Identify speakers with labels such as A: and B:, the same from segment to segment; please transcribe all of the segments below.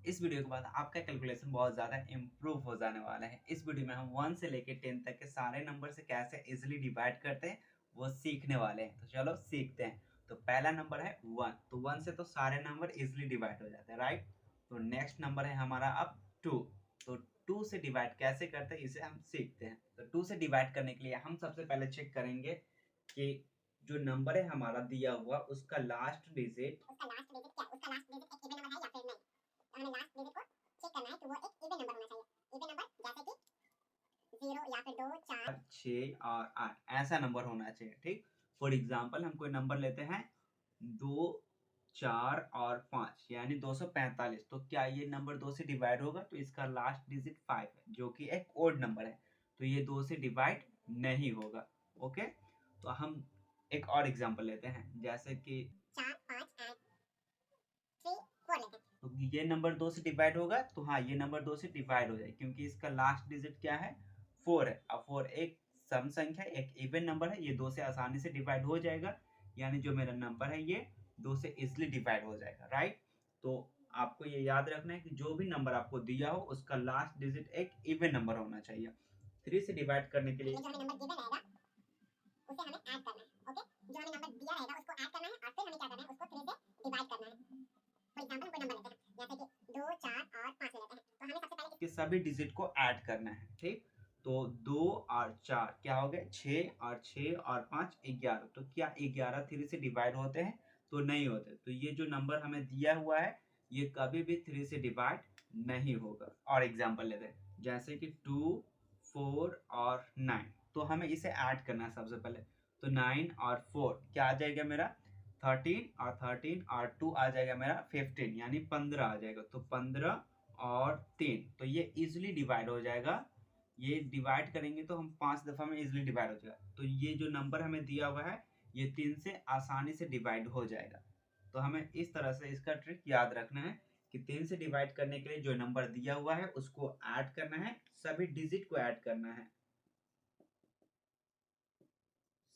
A: इस वीडियो के बाद आपका कैलकुलेशन बहुत ज़्यादा इम्प्रूव हो जाने वाला है। इस वीडियो में हम 1 से लेके 10 तक के सारे नंबर से कैसे इजीली डिवाइड करते हैं वो सीखने वाले हैं। तो चलो सीखते हैं। तो पहला नंबर है 1। तो 1 से तो सारे नंबर इजीली डिवाइड हो जाते हैं, राइट। तो नेक्स्ट नंबर है हमारा अब 2। तो 2 से डिवाइड कैसे करते हैं इसे हम सीखते हैं। तो 2 से डिवाइड करने के लिए हम सबसे पहले चेक करेंगे कि जो नंबर है हमारा दिया हुआ उसका लास्ट डिजिट हमें लास्ट डिजिट को चेक करना है तो वो एक इवन नंबर होना चाहिए। इवन नंबर जैसे कि 0 या फिर 2, 4, 6 और 8 ऐसा नंबर होना चाहिए, ठीक। फॉर एग्जांपल हम कोई नंबर लेते हैं 2, 4 और 5 यानी 245। तो क्या ये नंबर 2 से डिवाइड होगा? तो इसका लास्ट डिजिट 5 है जो कि एक ओड नंबर है, तो ये 2 से डिवाइड नहीं होगा। ओके, तो हम एक और एग्जांपल लेते हैं जैसे कि 4, 5 एंड 3, 4 लेते हैं। तो ये नंबर 2 से डिवाइड होगा? तो हाँ, ये नंबर 2 से डिवाइड हो जाए क्योंकि इसका लास्ट डिजिट क्या है? 4 है। अब 4 एक सम संख्या है, एक इवन नंबर है, ये 2 से आसानी से डिवाइड हो जाएगा। यानी जो मेरा नंबर है ये 2 से इजिली डिवाइड हो जाएगा, राइट। तो आपको ये याद रखना है कि जो भी नंबर आपको दिया हो उसका लास्ट डिजिट एक इवन नंबर होना चाहिए। 3 से डिवाइड करने के लिए जो हमें नंबर गिवन रहेगा उसे हमें ऐड करना है। ओके, जो हमें नंबर दिया रहेगा उसको ऐड करना है और फिर हमें क्या करना है, उसको 3 से डिवाइड करना है। फॉर एग्जांपल कोई नंबर लेते हैं जैसे कि 2, 4 और 5 लेते हैं। तो हमें सबसे पहले इसके सभी डिजिट को ऐड करना है, ठीक। तो 2 और 4 क्या हो गए? 6 और 6 और 5 11। तो क्या 11 3 से डिवाइड होते हैं? तो नहीं होते। तो ये जो नंबर हमें दिया हुआ है ये कभी भी 3 से डिवाइड नहीं होगा। और एग्जांपल लेते हैं जैसे कि 2, 4 और 9। तो हमें इसे ऐड करना है सबसे पहले। तो 9 और 4 क्या आ जाएगा मेरा? 13 और 2 आ जाएगा मेरा 15 यानी 15 आ जाएगा। तो 15 और 3 तो ये इजिली डिवाइड हो जाएगा। ये डिवाइड करेंगे तो हम 5 दफा में इजिली डिवाइड हो जाएगा। तो ये जो नंबर हमें दिया हुआ है ये 3 से आसानी से डिवाइड हो जाएगा। तो हमें इस तरह से इसका ट्रिक याद रखना है कि 3 से डिवाइड करने के लिए जो नंबर दिया हुआ है उसको ऐड करना है, सभी डिजिट को ऐड करना है,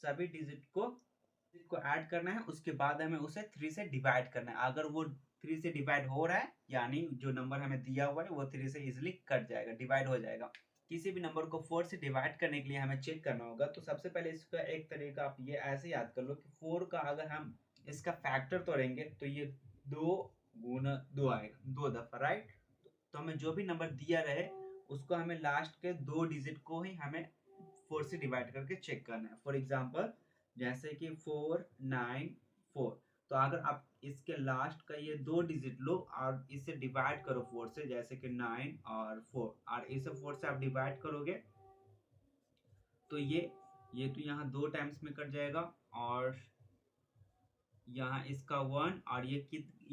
A: सभी डिजिट को ऐड करना है। उसके बाद हमें उसे 3 से डिवाइड करना है। अगर वो 3 से डिवाइड हो रहा है यानी जो नंबर हमें दिया हुआ है वो 3 से इजिली कट जाएगा, डिवाइड हो जाएगा। किसी भी नंबर को 4 से डिवाइड करने के लिए हमें चेक करना होगा। तो सबसे पहले इसका एक तरीका आप ये ऐसे याद कर लो कि 4 का अगर हम इसका फैक्टर तोड़ेंगे तो ये 2 गुना 2 आएगा, 2 दफा, राइट। तो हमें जो भी नंबर दिया रहे उसको हमें लास्ट के 2 डिजिट को ही हमें 4 से डिवाइड करके चेक करना है। फॉर एग्जांपल जैसे कि 494। तो अगर आप इसके लास्ट का ये 2 डिजिट लो और इसे डिवाइड करो 4 से, जैसे कि 9 और 4, और इसे 4 से आप डिवाइड करोगे तो ये तो यहाँ 2 टाइम्स में कट जाएगा और यहाँ इसका 1 और ये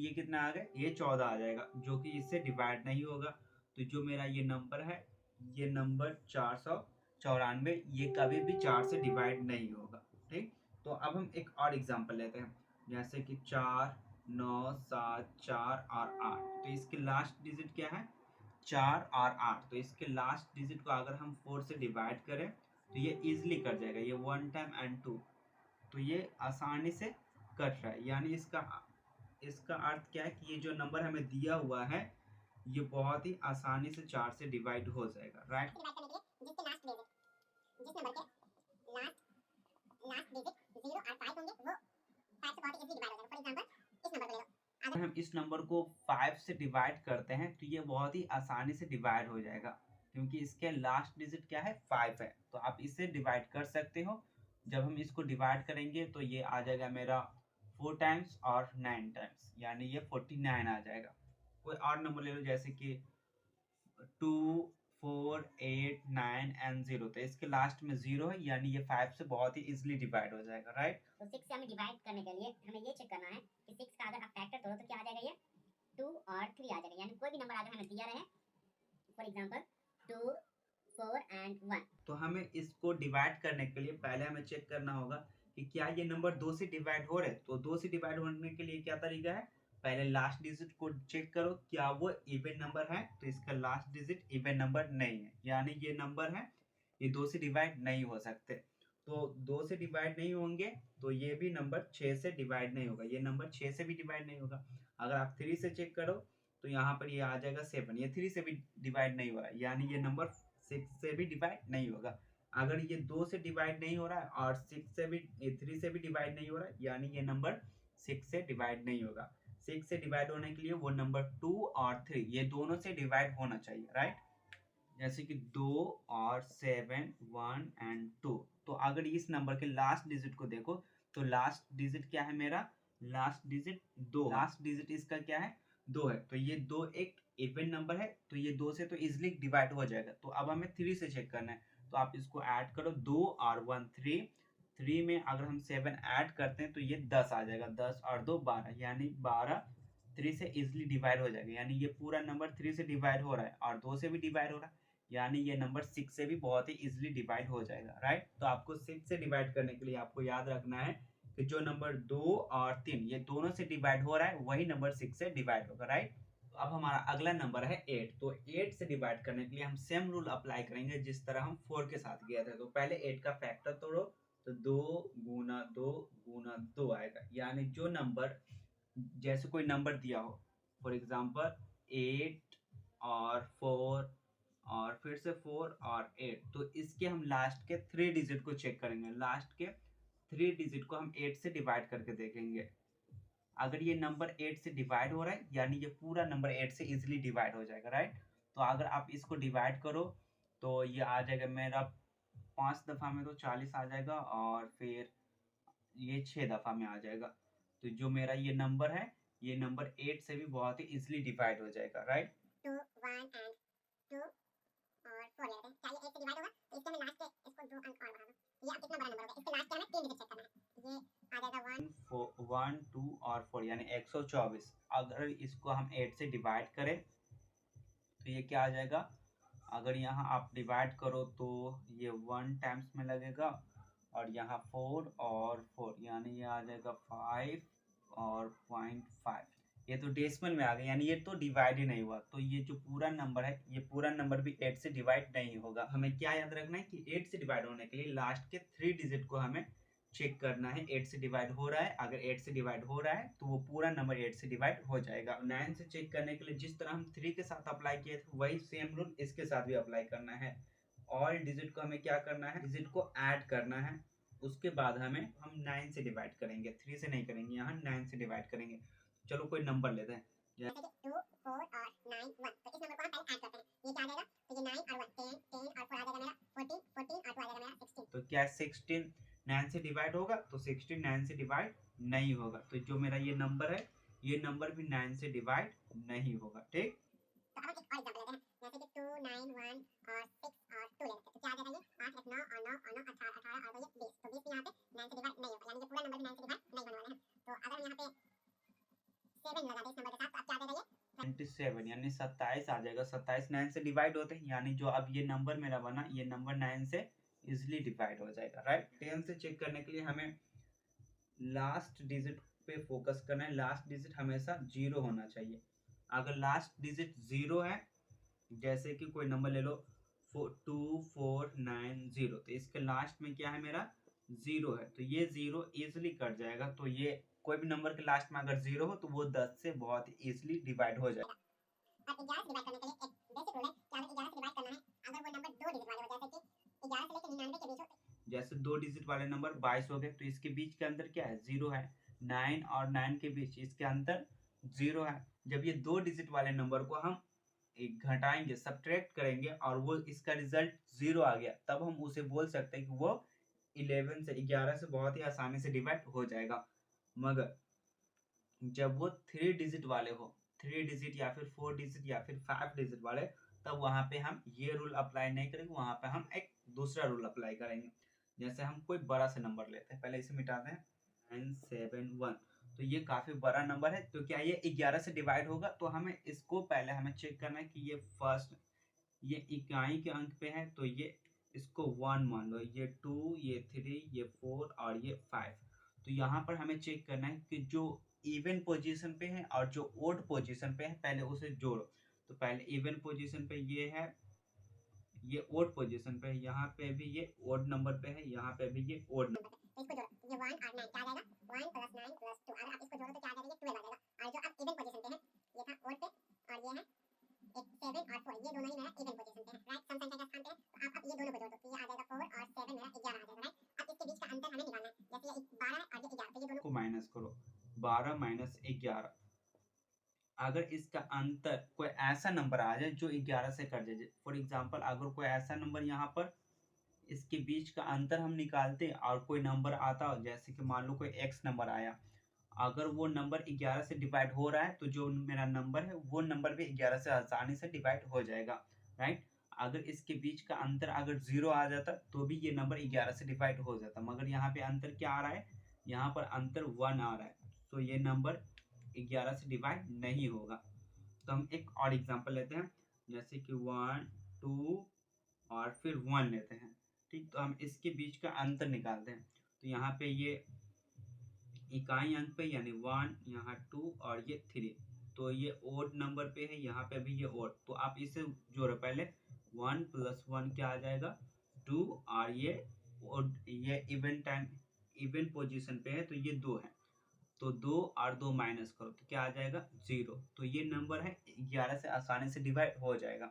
A: कितना आ गया? ये 14 आ जाएगा जो कि इससे डिवाइड नहीं होगा। तो जो मेरा ये नंबर है, ये नंबर 494, ये कभी भी 4 से डिवाइड नहीं होगा, ठीक। तो अब हम एक और एग्जांपल लेते हैं जैसे कि 4, 9, 7, 4 और 8। तो इसके लास्ट डिजिट क्या है? 4 और 8। तो इसके लास्ट डिजिट को अगर हम 4 से डिवाइड करें तो ये इजिली कट जाएगा, ये 1 टाइम एंड 2। तो ये आसानी से कट रहा है। यानी इसका अर्थ क्या है कि ये जो नंबर हमें दिया हुआ है ये बहुत ही आसानी से 4 से डिवाइड हो जाएगा, राइट। जिस नंबर के लास्ट डिजिट 0 और 5 होंगे वो 5 से बहुत इजीली डिवाइड हो जाएगा। फॉर एग्जांपल इस नंबर को ले लो। अगर हम इस नंबर को 5 से डिवाइड करते हैं तो ये बहुत ही आसानी से डिवाइड हो जाएगा क्योंकि इसके लास्ट डिजिट क्या है? 5 है। तो आप इसे डिवाइड कर सकते हो। जब हम इसको डिवाइड करेंगे तो ये आ जाएगा मेरा 4 टाइम्स और 9 टाइम्स यानी ये 49 आ जाएगा। कोई और नंबर ले लो जैसे कि 2, 4, 8, 9 एंड 0। तो इसके लास्ट में 0 है यानी ये 5 से बहुत ही इजिली डिवाइड हो जाएगा, राइट।
B: तो 6 से हमें डिवाइड करने के लिए हमें ये चेक करना है कि 6 का अगर आप फैक्टर तोड़ो तो क्या आ जाएगा? ये 2 और 3 आ जाएगा। यानी कोई भी नंबर अगर हमें दिया रहे, फॉर एग्जांपल 2, 4 एंड 1।
A: तो हमें इसको डिवाइड करने के लिए पहले हमें चेक करना होगा कि क्या ये नंबर 2 से डिवाइड हो रहे हैं। तो 2 से डिवाइड होने के लिए क्या तरीका है? पहले लास्ट डिजिट को चेक करो क्या वो इवन नंबर है। तो इसका लास्ट डिजिट इवन नंबर नहीं है यानी ये नंबर है ये 2 से डिवाइड नहीं हो सकते। तो 2 से डिवाइड नहीं होंगे तो ये भी नंबर 6 से डिवाइड नहीं होगा, ये नंबर 6 से भी डिवाइड नहीं होगा। अगर आप 3 से चेक करो तो यहाँ पर ये आ जाएगा 7। ये 3 से भी डिवाइड नहीं हो रहा है, यानी ये नंबर 6 से भी डिवाइड नहीं होगा। अगर ये 2 से डिवाइड नहीं हो रहा है और 3 से भी डिवाइड नहीं हो रहा है, यानी ये नंबर 6 से डिवाइड नहीं होगा। 6 से डिवाइड होने के लिए वो नंबर 2 और 3 ये दोनों से डिवाइड होना चाहिए, राइट। जैसे कि 2 और 7, 1 एंड 2। तो अगर इस नंबर के लास्ट डिजिट को देखो तो लास्ट डिजिट क्या है मेरा, लास्ट डिजिट 2, लास्ट डिजिट इसका क्या है 2 है। तो ये 2 एक इवन नंबर है, तो ये 2 से तो इजिली डिवाइड हो जाएगा। तो अब हमें 3 से चेक करना है, तो आप इसको ऐड करो, 2 और 1 3। 3 में अगर हम 7 ऐड करते हैं तो ये 10 आ जाएगा, 10 और 2 12, यानी 12 3 से इजिली डिवाइड हो जाएगा। यानी ये पूरा नंबर 3 से डिवाइड हो रहा है और 2 से भी डिवाइड हो रहा है, यानी ये नंबर 6 से भी बहुत ही इजिली डिवाइड हो जाएगा, राइट। तो आपको 6 से डिवाइड करने के लिए आपको याद रखना है कि जो नंबर 2 और 3 ये दोनों से डिवाइड हो रहा है वही नंबर 6 से डिवाइड होगा, राइट। तो अब हमारा अगला नंबर है 8। तो 8 से डिवाइड करने के लिए हम सेम रूल अप्लाई करेंगे जिस तरह हम 4 के साथ किया था। तो पहले 8 का फैक्टर तोड़ो, तो 2 गुना 2 गुना 2 आएगा। यानी जो नंबर, जैसे कोई नंबर दिया हो, फॉर एग्जाम्पल 8 और 4 और फिर से 4 और 8, तो इसके हम लास्ट के 3 डिजिट को चेक करेंगे। लास्ट के 3 डिजिट को हम 8 से डिवाइड करके देखेंगे। अगर ये नंबर 8 से डिवाइड हो रहा है, यानी ये पूरा नंबर 8 से इजिली डिवाइड हो जाएगा, राइट। तो अगर आप इसको डिवाइड करो तो ये आ जाएगा मेरा 5 दफ़ा में तो 40 आ जाएगा, और फिर ये 6 दफ़ा में आ जाएगा। तो जो मेरा ये नंबर है, ये नंबर 8 से भी बहुत ही इजिली डिवाइड हो जाएगा, राइट। 2 1 एंड 2 और 4 लेते हैं। क्या ये 8 से डिवाइड होगा? तो इसके में लास्ट के इसको 2 अंक और बढ़ा दो। ये अब कितना बड़ा नंबर होगा? इसके लास्ट के हमें 3 डिजिट चेक करना है। ये आ जाएगा 1 2 और 4, यानी 124। अगर इसको हम 8 से डिवाइड करें तो ये क्या आ जाएगा, अगर यहाँ आप डिवाइड करो तो ये 1 टाइम्स में लगेगा, और यहाँ 4 और 4, यानी ये आ जाएगा 5 और 0.5। ये तो डेसिमल में आ गया, यानी ये तो डिवाइड ही नहीं हुआ। तो ये जो पूरा नंबर है, ये पूरा नंबर भी 8 से डिवाइड नहीं होगा। हमें क्या याद रखना है कि 8 से डिवाइड होने के लिए लास्ट के 3 डिजिट को हमें चेक करना है। 8 से डिवाइड हो रहा है, अगर 8 से डिवाइड हो रहा है तो वो पूरा नंबर 8 से डिवाइड हो जाएगा। 9 से चेक करने के लिए जिस तरह हम 3 के साथ अप्लाई किए थे वही सेम रूल इसके साथ भी अप्लाई करना है। ऑल डिजिट को हमें क्या करना है, डिजिट को ऐड करना है। उसके बाद हम 9 से डिवाइड करेंगे, 3 से नहीं करेंगे, यहाँ 9 से डिवाइड करेंगे। चलो कोई नंबर लेते हैं, जैसे कि 2 4 और 9 1। तो इस नंबर को हम पहले ऐड करते हैं। ये क्या आ जाएगा, तो ये 9 और 1 10 10 और 4 आ जाएगा मेरा 14 14 और 2 आ जाएगा मेरा 16। तो क्या 16 9 से डिवाइड होगा? तो 16 9 से डिवाइड नहीं होगा। तो जो मेरा ये नंबर है, ये नंबर भी 9 से डिवाइड नहीं होगा, ठीक। तो अब एक और एग्जांपल लेते हैं, जैसे कि 2 9 1 और 6 और 2 लेते हैं। तो क्या आ जाएगा, ये 8 9 और 9 और 9 18 18 और 2 ये 20। तो 20 यहाँ पे 9 से डिवाइड नहीं होगा, यानी ये पूरा नंबर भी 9 से डिवाइड नहीं होने वाला है। तो अगर हम यहाँ पे 7 लगा दें इस नंबर के साथ, तो अब क्या आ जाएगा, ये 27, यानी 27 आ जाएगा। 27 9 से डिवाइड होते हैं, यानी जो अब ये नंबर मेरा बना, ये नंबर 9 से इजिली डिवाइड हो जाएगा, राइट। 10 से चेक करने के लिए हमें लास्ट डिजिट पे फोकस करना है। लास्ट डिजिट हमेशा 0 होना चाहिए। अगर लास्ट डिजिट 0 है, जैसे कि कोई नंबर ले लो 2490, तो इसके लास्ट में क्या है मेरा 0 है, तो ये 0 इजिली कट जाएगा। तो ये कोई भी नंबर के लास्ट में अगर 0 हो तो वो 10 से बहुत ही इजिली डिवाइड हो जाएगा। अब 11 से डिवाइड करने के लिए एक बेसिक रूल है कि अगर 11 से डिवाइड करना है, अगर वो नंबर 2 डिजिट वाले हो, जैसे कि 11 से लेकर 99 के बीच हो, जैसे 2 डिजिट वाले नंबर 22 हो गए, तो इसके बीच के अंदर क्या है 0 है। 9 और 9 के बीच इसके अंदर 0 है। जब ये 2 डिजिट वाले नंबर को हम एक घटाएंगे, सब्ट्रैक्ट करेंगे, और वो इसका रिजल्ट 0 आ गया, तब हम उसे बोल सकते हैं कि वो 11 से बहुत ही आसानी से डिवाइड हो जाएगा। मगर जब वो 3 डिजिट वाले हो, 3 डिजिट या फिर 4 डिजिट या फिर 5 डिजिट वाले, तब वहां पे हम ये रूल अप्लाई नहीं करेंगे, वहां पे हम एक दूसरा रूल अप्लाई करेंगे। जैसे हम कोई बड़ा सा नंबर लेते हैं, पहले इसे मिटाते हैं, 971। तो ये काफी बड़ा नंबर है, तो क्या ये 11 से डिवाइड होगा? तो हमें इसको पहले हमें चेक करना है कि ये फर्स्ट, ये इकाई के अंक पे है, तो ये इसको 1 मान लो, ये 2 ये 3 ये 4 और ये 5। तो यहाँ पर हमें चेक करना है कि जो इवन पोजीशन पे है और जो ओड पोजीशन पे है, पहले उसे जोड़ो। तो पहले इवन पोजीशन पे ये है, ये ओड पोजीशन पे है, यहाँ पे भी ये ओड नंबर पे है, यहाँ पे भी ये ओड नंबर। तो इसको जोड़ो, ये 1 और 9 क्या आ जाएगा, 1 + 9 + 2। अगर आप इसको जोड़ो तो क्या आ जाएगा, ये 12 आ जाएगा। और जो अब इवन पोजीशन पे है, ये था ओड पे और ये है एक 7 और 4, ये दोनों ही मेरा इवन पोजीशन पे है, राइट। सम संख्या के स्थान पे है, तो आप अब ये दोनों को जोड़ दो तो ये आ जाएगा 4 और 7 मेरा 11 आ जाएगा, राइट। अब इसके बीच का अंतर हमें निकालना है, जैसे ये 12 है और ये 11, तो ये दोनों को माइनस करो। 12 माइनस 11, अगर इसका अंतर कोई ऐसा नंबर आ जाए जो 11 से कट जाए, फॉर एग्जांपल अगर कोई ऐसा नंबर यहाँ पर इसके बीच का अंतर हम निकालते और कोई नंबर आता हो, जैसे कि मान लो कोई x नंबर आया, अगर वो नंबर 11 से डिवाइड हो रहा है तो जो मेरा नंबर है वो नंबर भी 11 से आसानी से डिवाइड हो जाएगा, राइट। अगर इसके बीच का अंतर अगर 0 आ जाता तो भी ये नंबर 11 से डिवाइड हो जाता, मगर यहाँ पे अंतर क्या आ रहा है, यहाँ पर अंतर 1 आ रहा है, तो ये नंबर 11 से डिवाइड नहीं होगा। तो हम एक और एग्जांपल लेते हैं, जैसे कि 1 2 और फिर 1 लेते हैं, ठीक। तो हम इसके बीच का अंतर निकालते हैं, तो यहाँ पे ये इकाई अंक पे यानी 1, यहाँ 2 और ये 3, तो ये ओड नंबर पे है, यहाँ पे भी ये ओड, तो आप इसे जोड़ो पहले। 1 + 1 क्या आ जाएगा 2, और ये इवन पोजीशन पे है तो ये 2 है, तो 2 और 2 माइनस करो तो क्या आ जाएगा 0, तो ये नंबर है 11 से आसानी से डिवाइड हो जाएगा।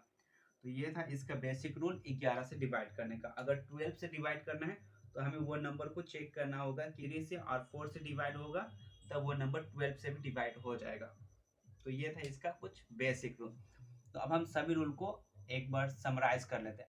A: तो ये था इसका बेसिक रूल 11 से डिवाइड करने का। अगर 12 से डिवाइड करना है तो हमें वो नंबर को चेक करना होगा 3 से, और 4 से डिवाइड होगा तब वो नंबर 12 से भी डिवाइड हो जाएगा। तो ये था इसका कुछ बेसिक रूल। तो अब हम सभी रूल को एक बार समराइज कर लेते हैं।